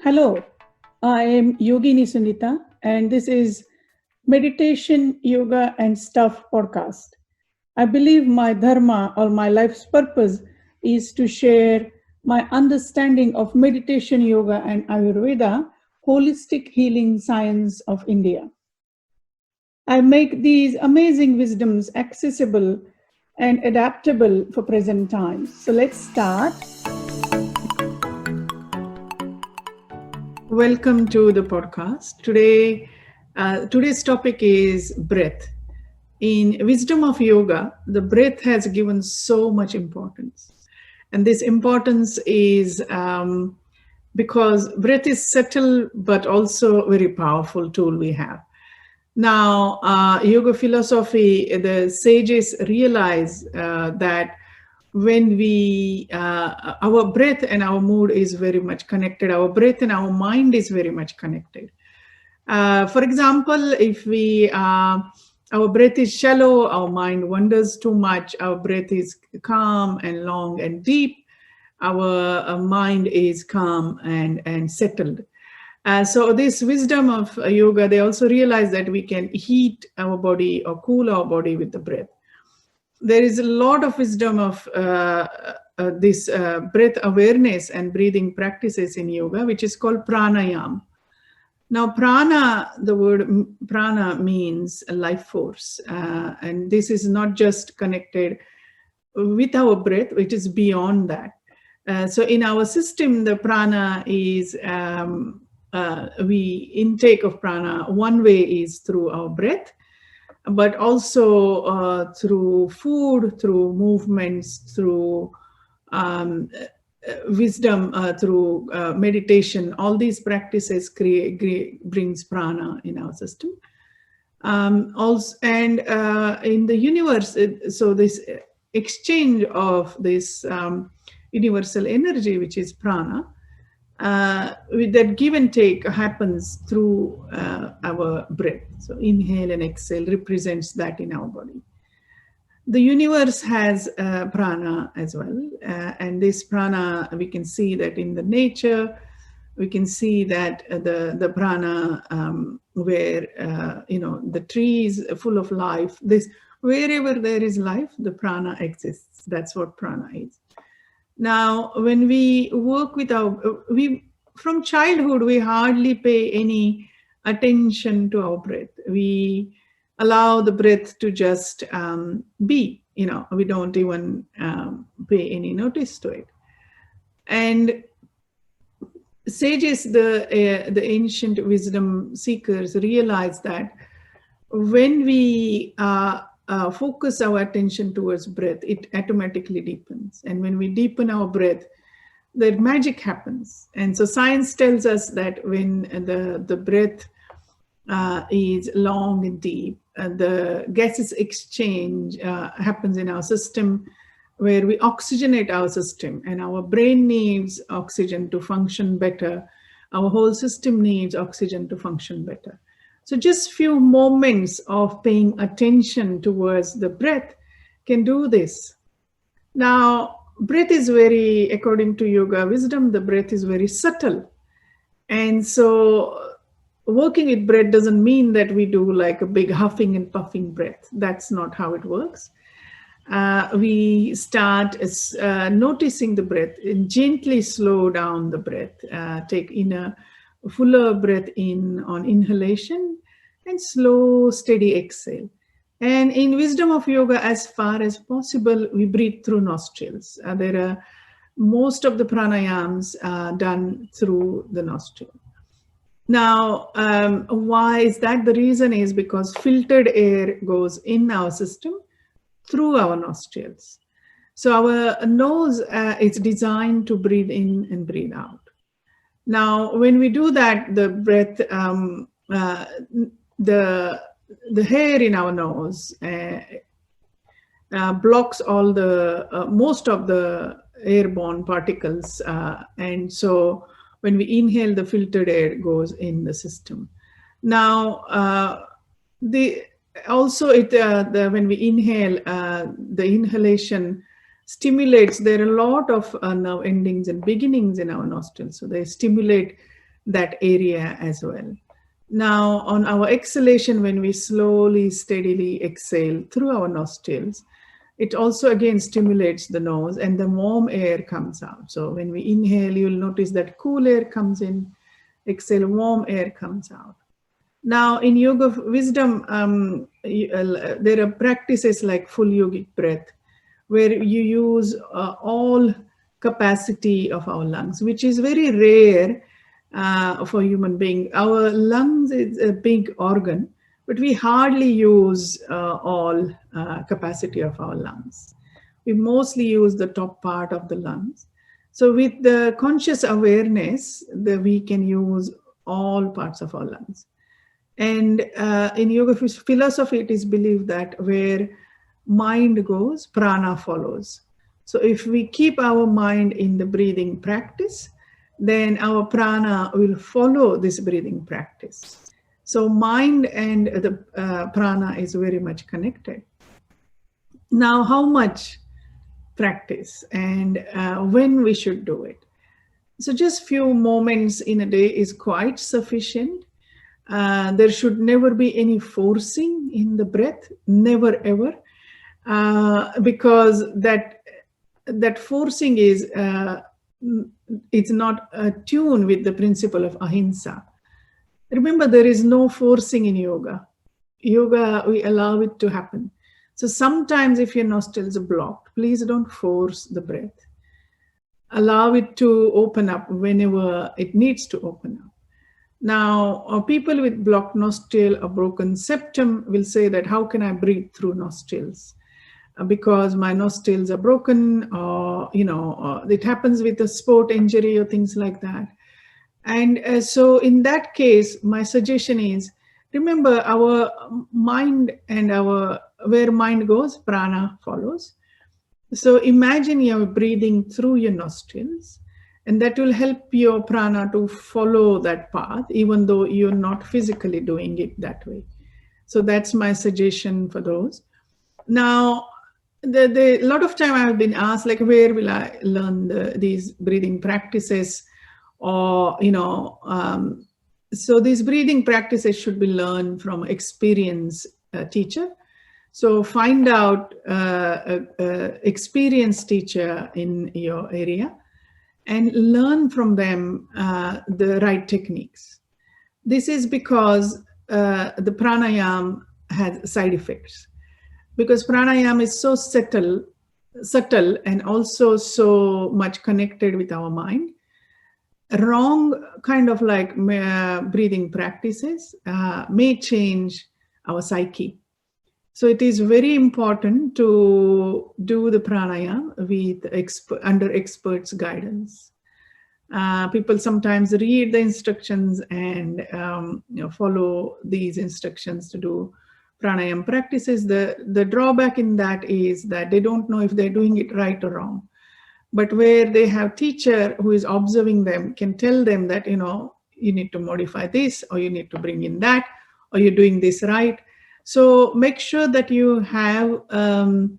Hello, I am Yogini Sunita, and this is Meditation, Yoga, and Stuff podcast. I believe my dharma or my life's purpose is to share my understanding of meditation, yoga, and Ayurveda, holistic healing science of India. I make these amazing wisdoms accessible and adaptable for present times. So let's start. Welcome to the podcast. Today's topic is breath. In wisdom of yoga, the breath has given so much importance. And this importance is because breath is subtle but also very powerful tool we have. Now, yoga philosophy, the sages realize that when our breath and our mood is very much connected, our breath and our mind is very much connected. For example, if our breath is shallow, our mind wanders too much. Our breath is calm and long and deep. Our mind is calm and settled. So this wisdom of yoga, they also realize that we can heat our body or cool our body with the breath. There is a lot of wisdom of this breath awareness and breathing practices in yoga, which is called pranayam. Now, prana, the word prana means life force. And this is not just connected with our breath, it is beyond that. So in our system, the prana is, we intake of prana, one way is through our breath, but also through food, through movements, through wisdom, through meditation. All these practices brings prana in our system. In the universe, so this exchange of this universal energy, which is prana, with that give and take happens through our breath. So inhale and exhale represents that in our body. The universe has prana as well, and this prana, we can see that in the nature. We can see that the prana where the trees full of life. Wherever there is life, the prana exists. That's what prana is. Now, when we work with from childhood, we hardly pay any attention to our breath. We allow the breath to just be, we don't even pay any notice to it. And sages, the ancient wisdom seekers realize that when we focus our attention towards breath, it automatically deepens. And when we deepen our breath, the magic happens. And so science tells us that when the breath is long and deep, the gases exchange happens in our system, where we oxygenate our system, and our brain needs oxygen to function better. Our whole system needs oxygen to function better. So just few moments of paying attention towards the breath can do this. Now, breath is according to yoga wisdom, the breath is very subtle. And so working with breath doesn't mean that we do like a big huffing and puffing breath. That's not how it works. We start noticing the breath and gently slow down the breath. Take in a fuller breath in on inhalation and slow, steady exhale. And in wisdom of yoga, as far as possible, we breathe through nostrils. Most of the pranayams are done through the nostril. Now, why is that? The reason is because filtered air goes in our system through our nostrils. So our nose is designed to breathe in and breathe out. Now, when we do that, the breath, the hair in our nose blocks all most of the airborne particles, and so when we inhale, the filtered air goes in the system. Now, when we inhale, the inhalation stimulates. There are a lot of nerve endings and beginnings in our nostrils, so they stimulate that area as well. Now, on our exhalation, when we slowly, steadily exhale through our nostrils, it also again stimulates the nose and the warm air comes out. So when we inhale, you'll notice that cool air comes in, exhale, warm air comes out. Now, in Yoga of Wisdom, there are practices like full yogic breath, where you use all capacity of our lungs, which is very rare for human being. Our lungs is a big organ, but we hardly use all capacity of our lungs. We mostly use the top part of the lungs. So with the conscious awareness, we can use all parts of our lungs. And in yoga philosophy, it is believed that where mind goes, prana follows. So if we keep our mind in the breathing practice, then our prana will follow this breathing practice. So mind and the prana is very much connected. Now, how much practice and when we should do it? So just few moments in a day is quite sufficient. There should never be any forcing in the breath, never ever, because that forcing is it's not attuned with the principle of ahimsa. Remember, there is no forcing in yoga. Yoga, we allow it to happen. So sometimes if your nostrils are blocked, please don't force the breath. Allow it to open up whenever it needs to open up. Now, people with blocked nostril or broken septum will say that, how can I breathe through nostrils? Because my nostrils are broken, or, it happens with a sport injury or things like that. And so in that case, my suggestion is, remember, our mind and where mind goes, prana follows. So imagine you're breathing through your nostrils, and that will help your prana to follow that path, even though you're not physically doing it that way. So that's my suggestion for those. Now, a lot of time I've been asked, like, where will I learn these breathing practices? Or, so these breathing practices should be learned from experienced teacher. So find out experienced teacher in your area and learn from them the right techniques. This is because the pranayama has side effects. Because pranayama is so subtle and also so much connected with our mind. Wrong kind of like breathing practices may change our psyche. So it is very important to do the pranayama with under experts' guidance. People sometimes read the instructions and follow these instructions to do pranayama practices. The drawback in that is that they don't know if they're doing it right or wrong. But where they have teacher who is observing them, can tell them that, you need to modify this, or you need to bring in that, or you're doing this right. So make sure that you have a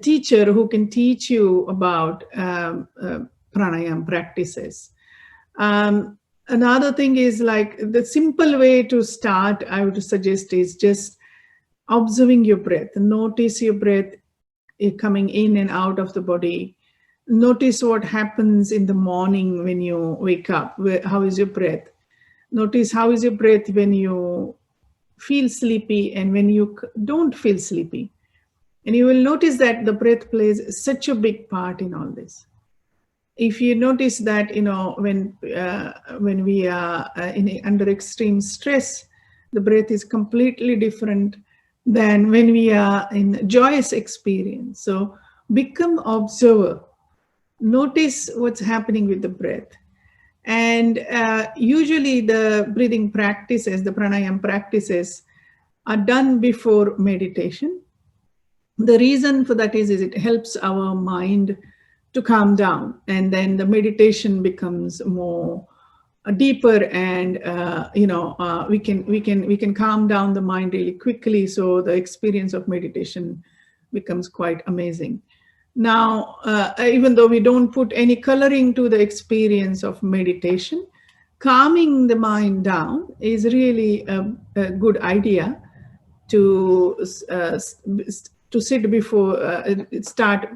teacher who can teach you about pranayama practices. Another thing is, like, the simple way to start, I would suggest, is just observing your breath. Notice your breath coming in and out of the body. Notice what happens in the morning when you wake up. How is your breath? Notice how is your breath when you feel sleepy and when you don't feel sleepy. And you will notice that the breath plays such a big part in all this. If you notice that, when we are under extreme stress, the breath is completely different than when we are in joyous experience. So become observer. Notice what's happening with the breath. And usually the breathing practices, the pranayama practices, are done before meditation. The reason for that is it helps our mind to calm down, and then the meditation becomes more deeper, and we can calm down the mind really quickly. So the experience of meditation becomes quite amazing. Now, even though we don't put any coloring to the experience of meditation, calming the mind down is really a good idea to to sit before start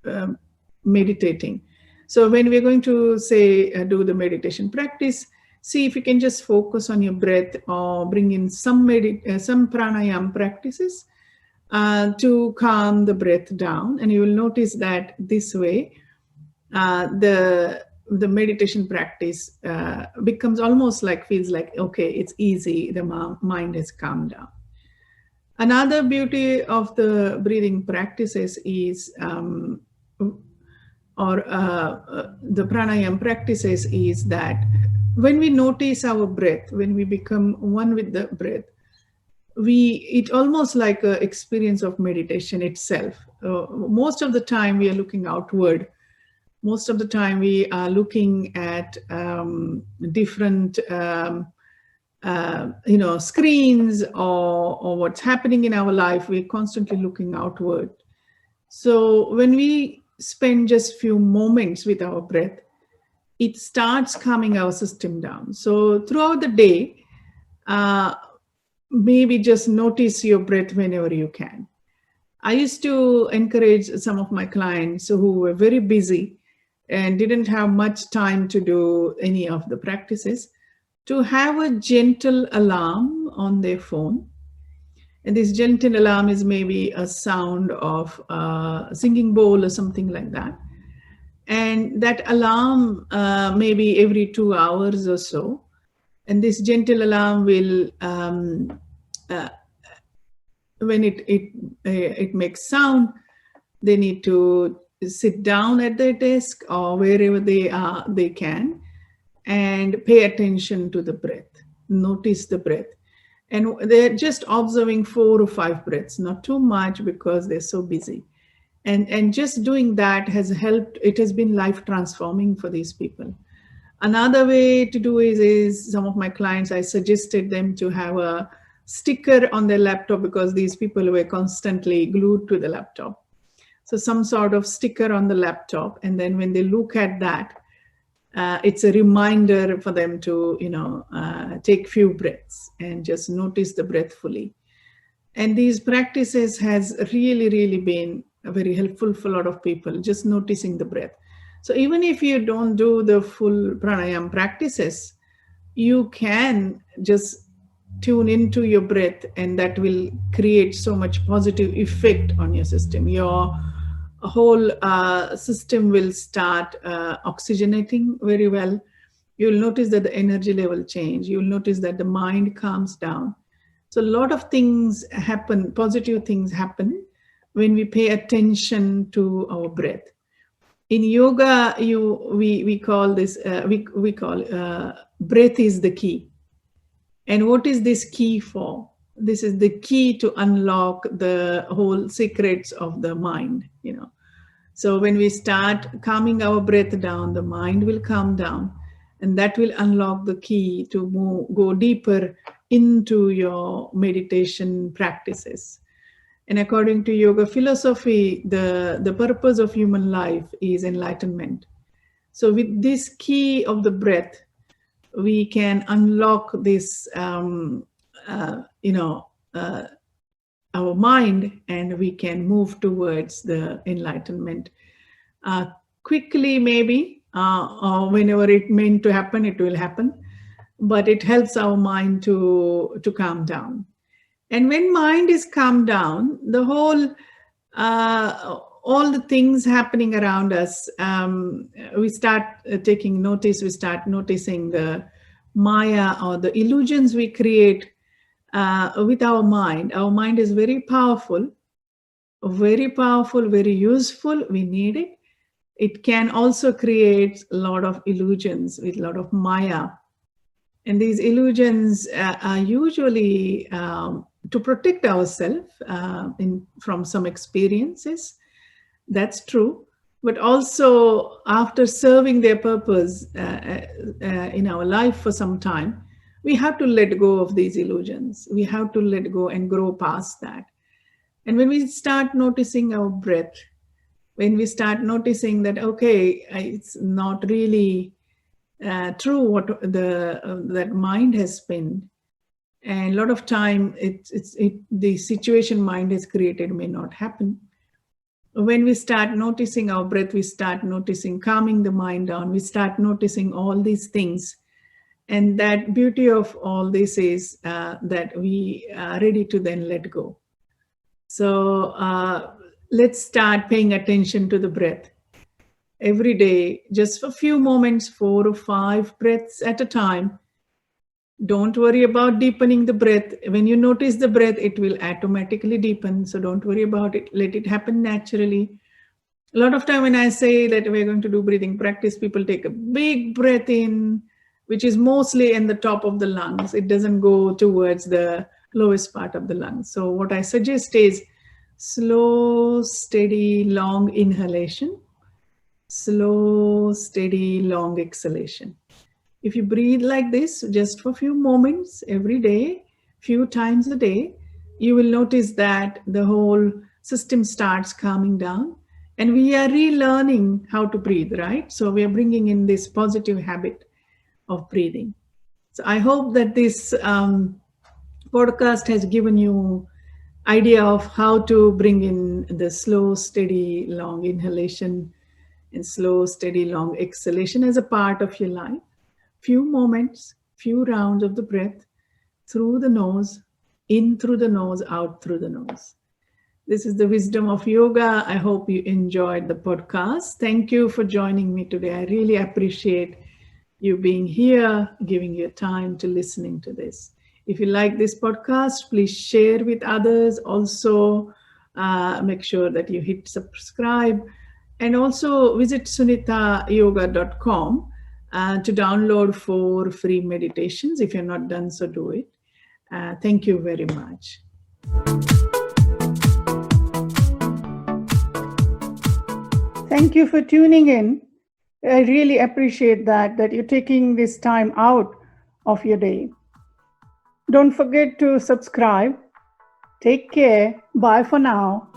um, meditating. So when we're going to say do the meditation practice, see if you can just focus on your breath or bring in some pranayam practices to calm the breath down, and you will notice that this way the meditation practice becomes almost like, feels like, okay, it's easy, the mind has calmed down. Another beauty of the breathing practices is the pranayam practices is that when we notice our breath, when we become one with the breath, it almost like an experience of meditation itself. Most of the time we are looking outward. Most of the time we are looking at different screens or what's happening in our life. We're constantly looking outward. So when we spend just few moments with our breath, it starts calming our system down. So throughout the day, maybe just notice your breath whenever you can. I used to encourage some of my clients who were very busy and didn't have much time to do any of the practices to have a gentle alarm on their phone. And this gentle alarm is maybe a sound of a singing bowl or something like that. And that alarm maybe every 2 hours or so. And this gentle alarm will, when it makes sound, they need to sit down at their desk or wherever they are, they can, and pay attention to the breath, notice the breath. And they're just observing 4 or 5 breaths, not too much because they're so busy. And just doing that has helped. It has been life transforming for these people. Another way to do is some of my clients, I suggested them to have a sticker on their laptop because these people were constantly glued to the laptop. So some sort of sticker on the laptop, and then when they look at that, it's a reminder for them to, take few breaths and just notice the breath fully. And these practices has really, really been very helpful for a lot of people, just noticing the breath. So even if you don't do the full pranayam practices, you can just tune into your breath, and that will create so much positive effect on your system. Your whole system will start oxygenating very well. You'll notice that the energy level change. You'll notice that the mind calms down. So a lot of things happen, positive things happen when we pay attention to our breath. In yoga, we call this, we call breath is the key. And what is this key for? This is the key to unlock the whole secrets of the mind, So when we start calming our breath down, the mind will calm down, and that will unlock the key to go deeper into your meditation practices. And according to yoga philosophy, the purpose of human life is enlightenment. So with this key of the breath, we can unlock this, our mind, and we can move towards the enlightenment quickly, maybe, or whenever it meant to happen, it will happen. But it helps our mind to calm down. And when mind is calmed down, the whole, all the things happening around us, we start taking notice, we start noticing the Maya or the illusions we create with our mind. Our mind is very powerful, very useful. We need it. It can also create a lot of illusions with a lot of Maya. And these illusions are usually to protect ourselves from some experiences. That's true. But also, after serving their purpose in our life for some time, we have to let go of these illusions. We have to let go and grow past that. And when we start noticing our breath, When we start noticing that, okay, it's not really true what that mind has been, and a lot of time the situation mind has created may not happen. When we start noticing our breath, we start noticing calming the mind down, we start noticing all these things. And that beauty of all this is that we are ready to then let go. So let's start paying attention to the breath every day, just for a few moments, 4 or 5 breaths at a time. Don't worry about deepening the breath. When you notice the breath, it will automatically deepen. So don't worry about it. Let it happen naturally. A lot of time when I say that we're going to do breathing practice, people take a big breath in, which is mostly in the top of the lungs. It doesn't go towards the lowest part of the lungs. So what I suggest is slow, steady, long inhalation, slow, steady, long exhalation. If you breathe like this just for a few moments every day, few times a day, you will notice that the whole system starts calming down. And we are relearning how to breathe, right? So we are bringing in this positive habit of breathing. So I hope that this podcast has given you idea of how to bring in the slow, steady, long inhalation and slow, steady, long exhalation as a part of your life. Few moments, few rounds of the breath through the nose, in through the nose, out through the nose. This is the wisdom of yoga. I hope you enjoyed the podcast. Thank you for joining me today. I really appreciate you being here, giving your time to listening to this. If you like this podcast, please share with others. Also, make sure that you hit subscribe. And also visit sunitayoga.com to download 4 free meditations. If you're not done, so do it. Thank you very much. Thank you for tuning in. I really appreciate that you're taking this time out of your day. Don't forget to subscribe. Take care. Bye for now.